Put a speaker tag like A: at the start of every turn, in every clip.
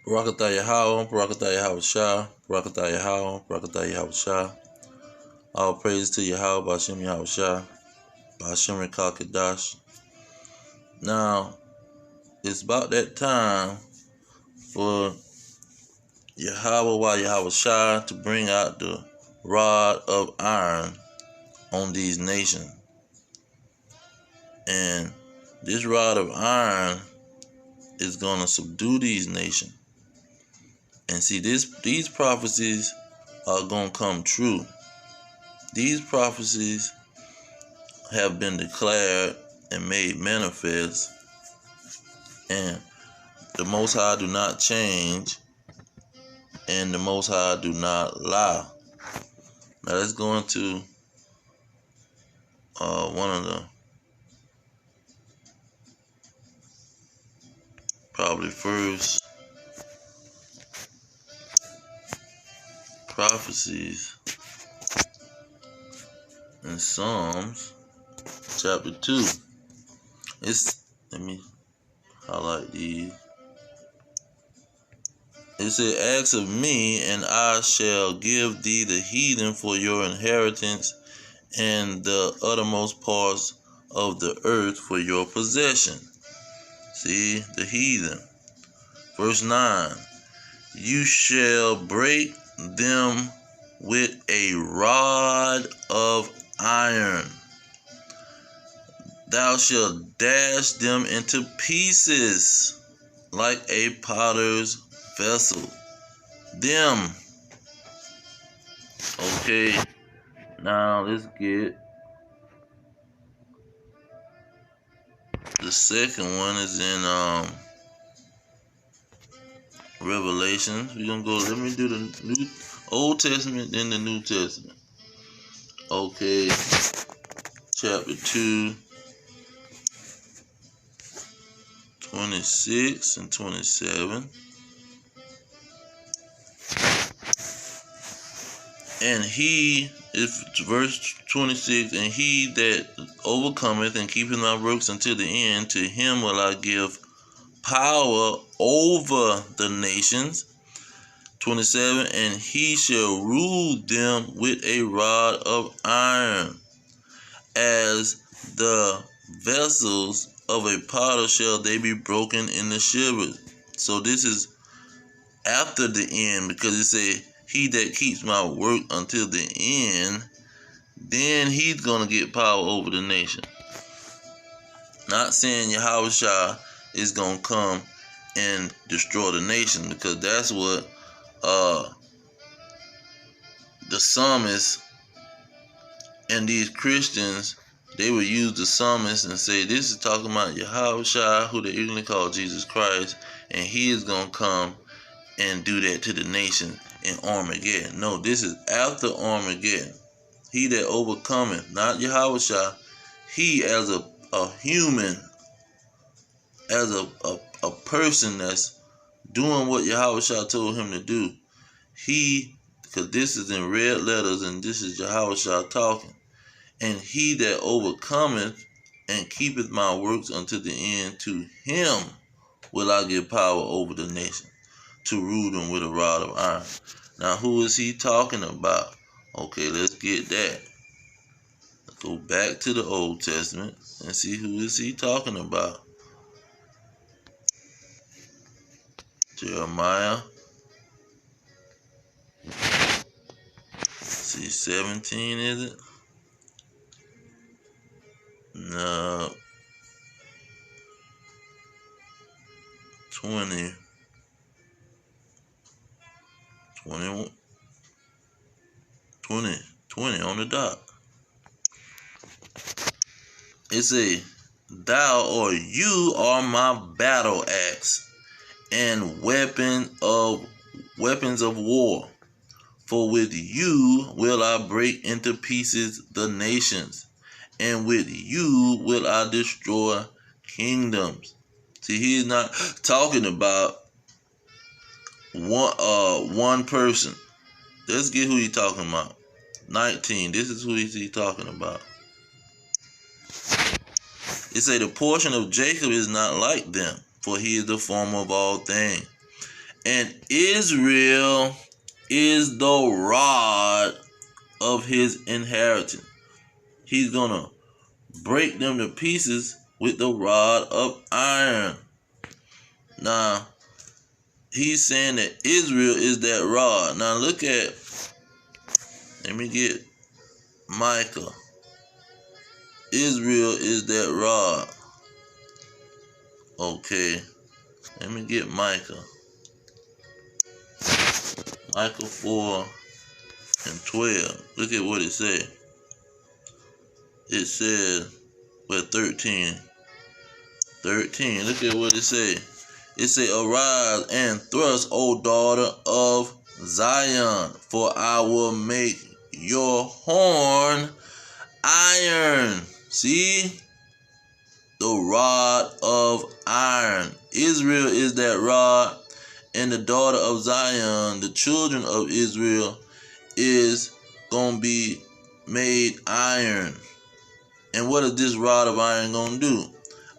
A: Barakatah Yahweh, Barakatah Yahweh Shah, Barakatah Yahweh, Barakatah Yahweh Shah. All praise to Yahweh, Ba'ashem Yahweh Shah, Ba'ashem Rekal Kadash. Now, it's about that time for Yahweh Shah to bring out the rod of iron on these nations. And this rod of iron is going to subdue these nations. And see, these prophecies are going to come true. These prophecies have been declared and made manifest, and the Most High do not change, and the Most High do not lie. Now let's go into one of the probably first prophecies in Psalms chapter 2. Let me highlight these. It said, "Ask of me, and I shall give thee the heathen for your inheritance, and the uttermost parts of the earth for your possession." See, the heathen. Verse 9, "You shall break them with a rod of iron. Thou shalt dash them into pieces like a potter's vessel." Them. Okay, now let's get the second one is in Revelation. We're gonna go, let me do the New Old Testament, then the New Testament. Okay, chapter 2, 26 and 27. And he, if verse 26, "And he that overcometh and keepeth my works until the end, to him will I give power over the nations." 27, "And he shall rule them with a rod of iron, as the vessels of a potter shall they be broken in the shivers." So this is after the end, because it say, "He that keeps my work until the end, then he's going to get power over the nation." Not saying Yahweh Shah is going to come and destroy the nation, because that's what the psalmists and these Christians, they would use the psalmist and say, this is talking about Yahweh Shah, who they ignorantly call Jesus Christ, and he is going to come and do that to the nation in Armageddon. No, this is after Armageddon. He that overcometh, not Yahweh Shah, he as a human, as a person that's doing what Yahweh Shah told him to do. He, because this is in red letters and this is Yahweh Shah talking. "And he that overcometh and keepeth my works unto the end, to him will I give power over the nation, to rule them with a rod of iron." Now, who is he talking about? Okay, let's get that. Let's go back to the Old Testament and see who is he talking about. Jeremiah. See, 17 is it? No. 20. 21. 20 on the dot. It say, "Thou or you are my battle axe and weapons of war. For with you will I break into pieces the nations, and with you will I destroy kingdoms." See, he's not talking about one person. Let's get who he's talking about. 19. This is who he's talking about. It say, "The portion of Jacob is not like them, for he is the former of all things, And Israel is the rod of his inheritance. He's gonna break them to pieces with the rod of iron. Now, he's saying that Israel is that rod. Now look at, let me get Micah. Israel is that rod. Okay, let me get Micah. Micah 4 and 12. Look at what it says. It says, well, 13. 13. Look at what it says. It says, arise and thrust, O daughter of Zion, for I will make your horn iron. See? The rod of iron. Israel is that rod, and the daughter of Zion, the children of Israel, is going to be made iron. And what is this rod of iron going to do?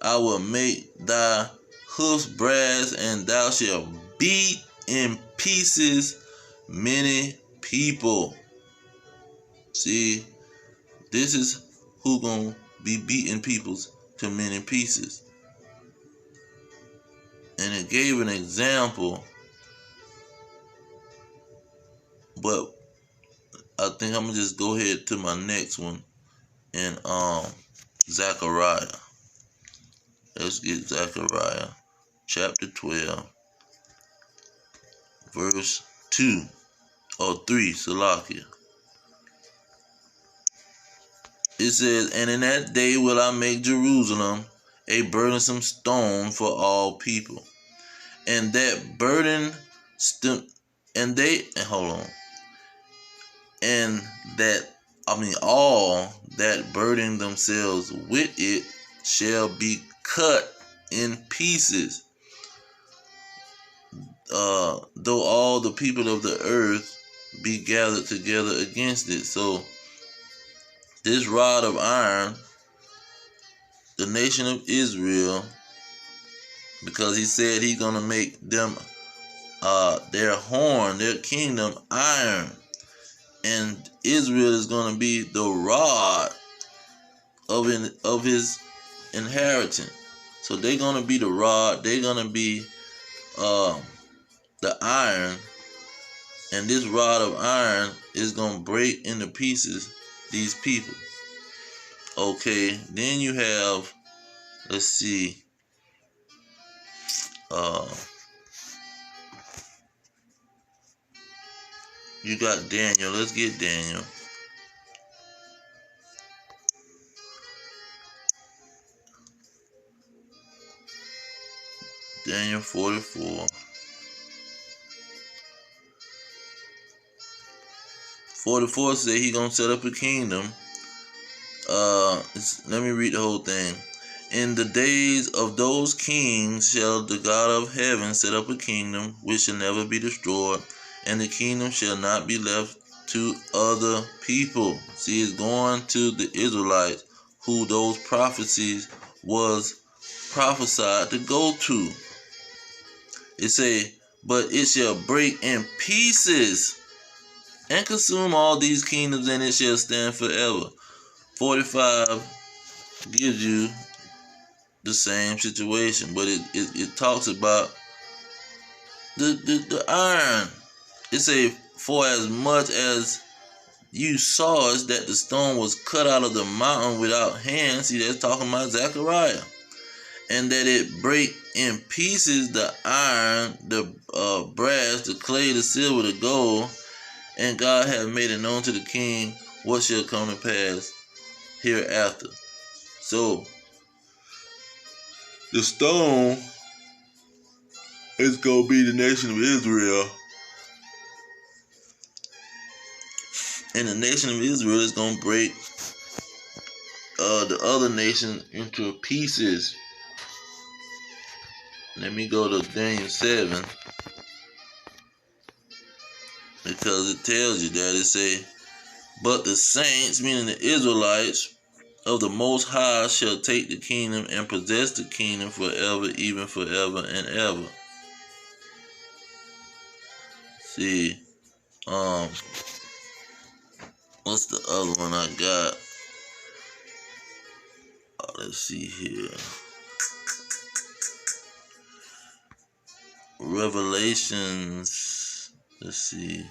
A: I will make thy hoofs brass, and thou shalt beat in pieces many people. See, this is who going to be beating people to many pieces. And it gave an example, but I think I'm going to just go ahead to my next one in Zechariah. Let's get Zechariah chapter 12, verse 2 or 3, Salakia. It says, and in that day will I make Jerusalem a burdensome stone for all people. And that burden all that burden themselves with it shall be cut in pieces. Though all the people of the earth be gathered together against it. So this rod of iron, the nation of Israel, because he said he's going to make them their horn, their kingdom, iron. And Israel is going to be the rod of his inheritance. So they're going to be the rod. They're going to be the iron. And this rod of iron is going to break into pieces these people. Okay, then you have, let's see, you got Daniel. Let's get Daniel. Daniel 44. 44 say he gonna set up a kingdom. Let me read the whole thing. In the days of those kings shall the God of heaven set up a kingdom which shall never be destroyed, and the kingdom shall not be left to other people. See, it's going to the Israelites who those prophecies was prophesied to go to. It say, but it shall break in pieces and consume all these kingdoms, and it shall stand forever. 45 gives you the same situation, but it talks about the iron. It say, for as much as you saw is that the stone was cut out of the mountain without hands. See, that's talking about Zechariah. And that it break in pieces the iron, the brass, the clay, the silver, the gold. And God hath made it known to the king what shall come to pass hereafter. So, the stone is going to be the nation of Israel. And the nation of Israel is going to break the other nation into pieces. Let me go to Daniel 7. Because it tells you that. It say, but the saints, meaning the Israelites of the Most High, shall take the kingdom and possess the kingdom forever, even forever and ever. see, what's the other one I got? Let's see here. Revelations. Let's see.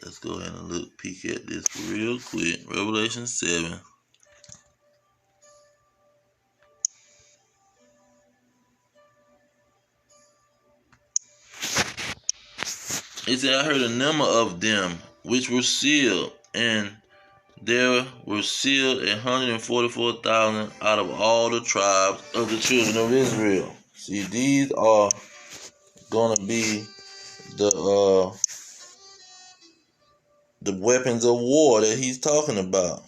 A: Let's go ahead and peek at this real quick. Revelation 7. It said, I heard a number of them which were sealed, and there were sealed 144,000 out of all the tribes of the children of Israel. See, these are gonna be the weapons of war that he's talking about.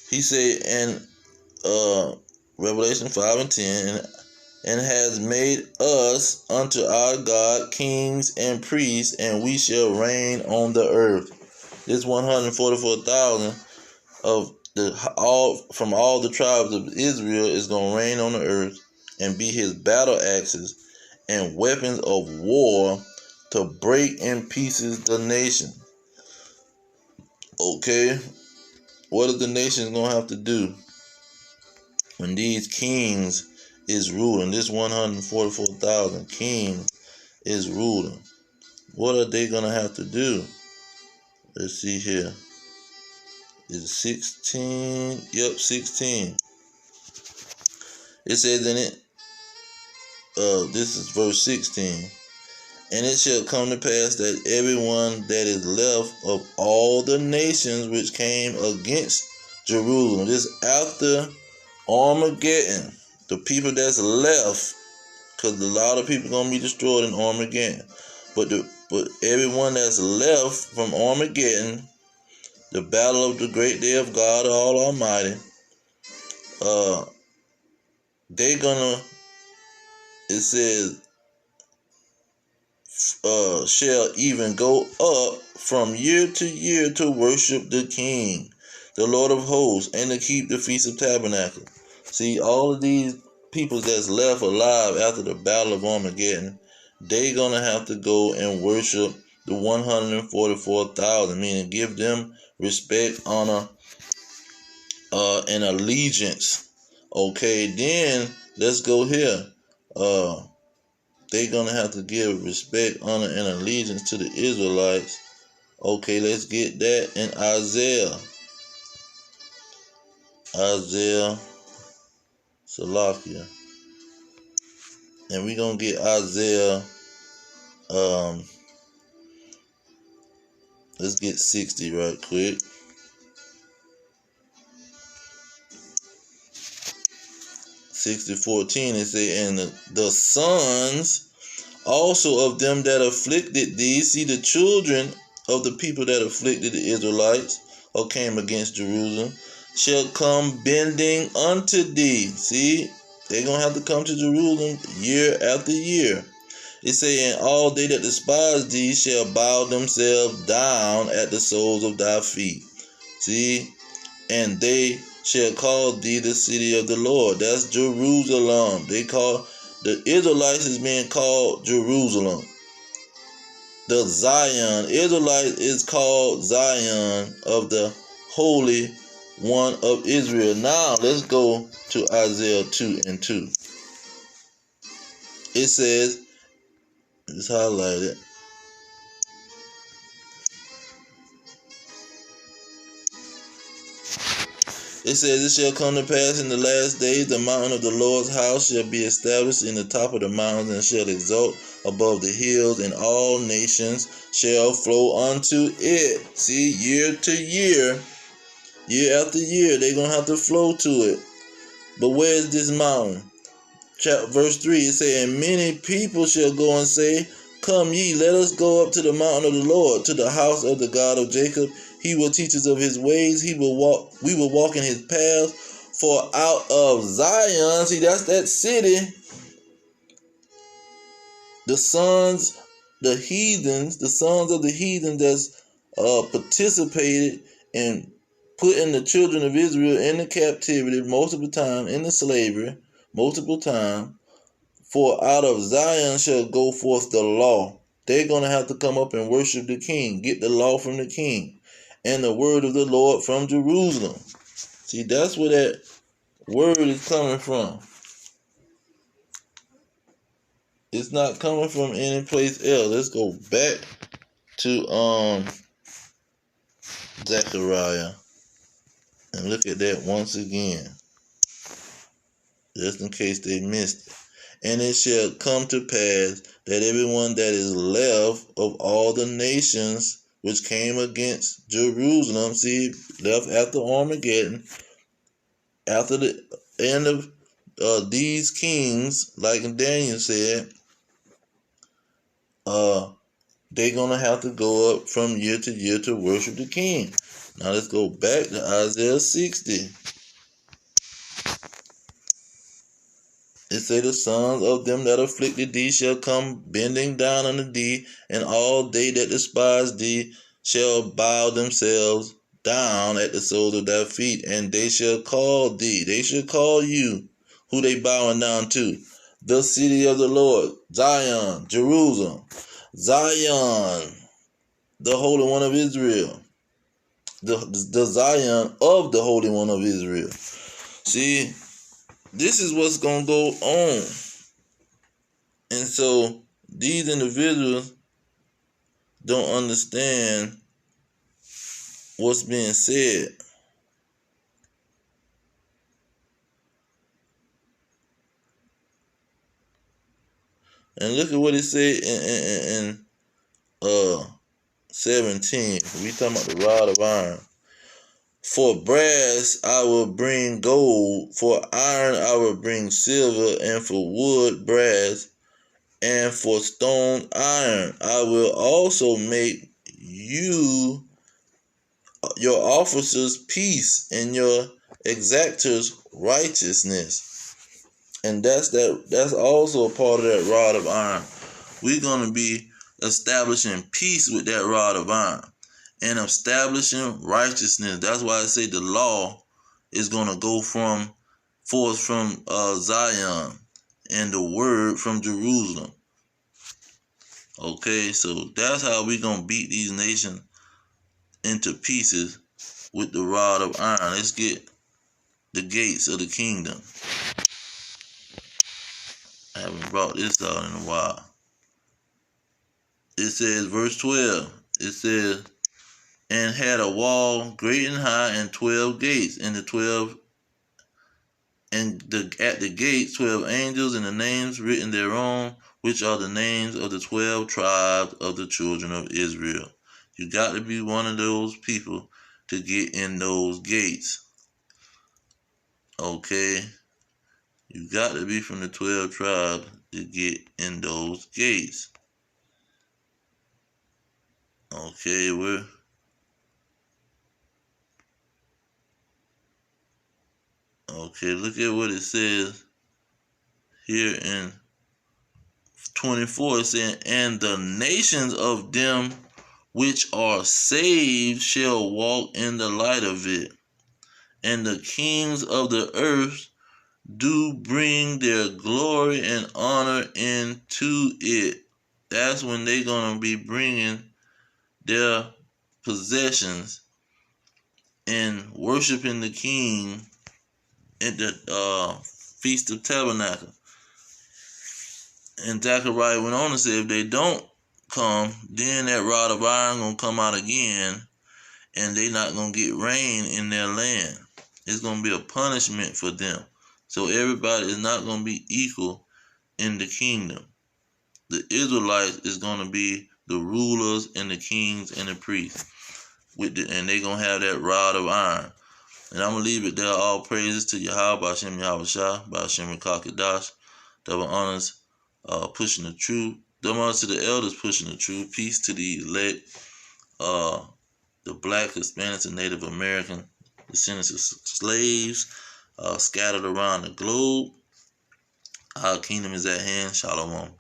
A: He said in Revelation 5 and 10, and has made us unto our God kings and priests, and we shall reign on the earth. This 144,000 of from all the tribes of Israel is going to reign on the earth and be his battle axes and weapons of war to break in pieces the nation. Okay, what is the nation going to have to do when these kings is ruling? This 144,000 kings is ruling. What are they going to have to do? Let's see here. Is 16? Yep, 16. It says in it, this is verse 16. And it shall come to pass that everyone that is left of all the nations which came against Jerusalem, this after Armageddon, the people that's left, because a lot of people going to be destroyed in Armageddon, but everyone that's left from Armageddon, the battle of the great day of God all Almighty, they're gonna, it says, shall even go up from year to year to worship the King, the Lord of hosts, and to keep the Feast of Tabernacles. See, all of these people that's left alive after the battle of Armageddon, they gonna have to go and worship the 144,000, meaning give them respect, honor, and allegiance. Okay, then let's go here. They're gonna have to give respect, honor, and allegiance to the Israelites. Okay, let's get that in Isaiah. Salakia. And we're gonna get Isaiah. Let's get 60 right quick. 60:14, it say, and the sons also of them that afflicted thee, see, the children of the people that afflicted the Israelites or came against Jerusalem, shall come bending unto thee. See, they're going to have to come to Jerusalem year after year. It say, and all they that despise thee shall bow themselves down at the soles of thy feet. See, and they shall call thee the city of the Lord. That's Jerusalem. They call the Israelites is being called Jerusalem. The Zion, Israelite is called Zion of the Holy One of Israel. Now let's go to Isaiah 2 and 2. It says, it's highlighted. It says, it shall come to pass in the last days, the mountain of the Lord's house shall be established in the top of the mountains, and shall exalt above the hills, and all nations shall flow unto it. See, year to year, year after year, they're going to have to flow to it. But where is this mountain? Verse 3, it says, and many people shall go and say, come ye, let us go up to the mountain of the Lord, to the house of the God of Jacob. He will teach us of his ways. We will walk in his paths. For out of Zion, see, that's that city, the sons of the heathen that's participated in putting the children of Israel in the captivity multiple times, in the slavery multiple times. For out of Zion shall go forth the law. They're going to have to come up and worship the king, get the law from the king, and the word of the Lord from Jerusalem. See, that's where that word is coming from. It's not coming from any place else. Let's go back to Zechariah and look at that once again, just in case they missed it. And it shall come to pass that everyone that is left of all the nations which came against Jerusalem, see, left after Armageddon, after the end of these kings, like Daniel said, they're going to have to go up from year to year to worship the king. Now let's go back to Isaiah 60. It say, the sons of them that afflicted thee shall come bending down unto thee, and all they that despise thee shall bow themselves down at the soles of thy feet, and they shall call thee, they shall call you, who they bowing down to, the city of the Lord, Zion, Jerusalem, Zion, the Holy One of Israel, the Zion of the Holy One of Israel. See, this is what's going to go on. And so these individuals don't understand what's being said. And look at what it said in 17. We talking about the rod of iron. For brass I will bring gold, for iron I will bring silver, and for wood brass, and for stone iron. I will also make you your officers peace, and your exactors righteousness. And that's also a part of that rod of iron. We're going to be establishing peace with that rod of iron and establishing righteousness. That's why I say the law is going to go forth from Zion, and the word from Jerusalem. Okay, so that's how we're going to beat these nations into pieces, with the rod of iron. Let's get the gates of the kingdom. I haven't brought this out in a while. It says, verse 12, it says, and had a wall great and high, and 12 gates, and at the gates 12 angels, and the names written thereon, which are the names of the 12 tribes of the children of Israel. You got to be one of those people to get in those gates. Okay? You got to be from the 12 tribes to get in those gates. Okay, look at what it says here in 24. It says, and the nations of them which are saved shall walk in the light of it, and the kings of the earth do bring their glory and honor into it. That's when they're going to be bringing their possessions and worshiping the king at the Feast of Tabernacle. And Zechariah went on to say, if they don't come, then that rod of iron going to come out again, and they not going to get rain in their land. It's going to be a punishment for them. So everybody is not going to be equal in the kingdom. The Israelites is going to be the rulers and the kings and the priests, and they're going to have that rod of iron. And I'm going to leave it there. All praises to Yahweh, B'Shem Yahweh Shah, B'Shem Kakadash. Double honors pushing the truth. Double honors to the elders pushing the truth. Peace to the elect, the black, Hispanics, and Native American descendants of slaves scattered around the globe. Our kingdom is at hand. Shalom.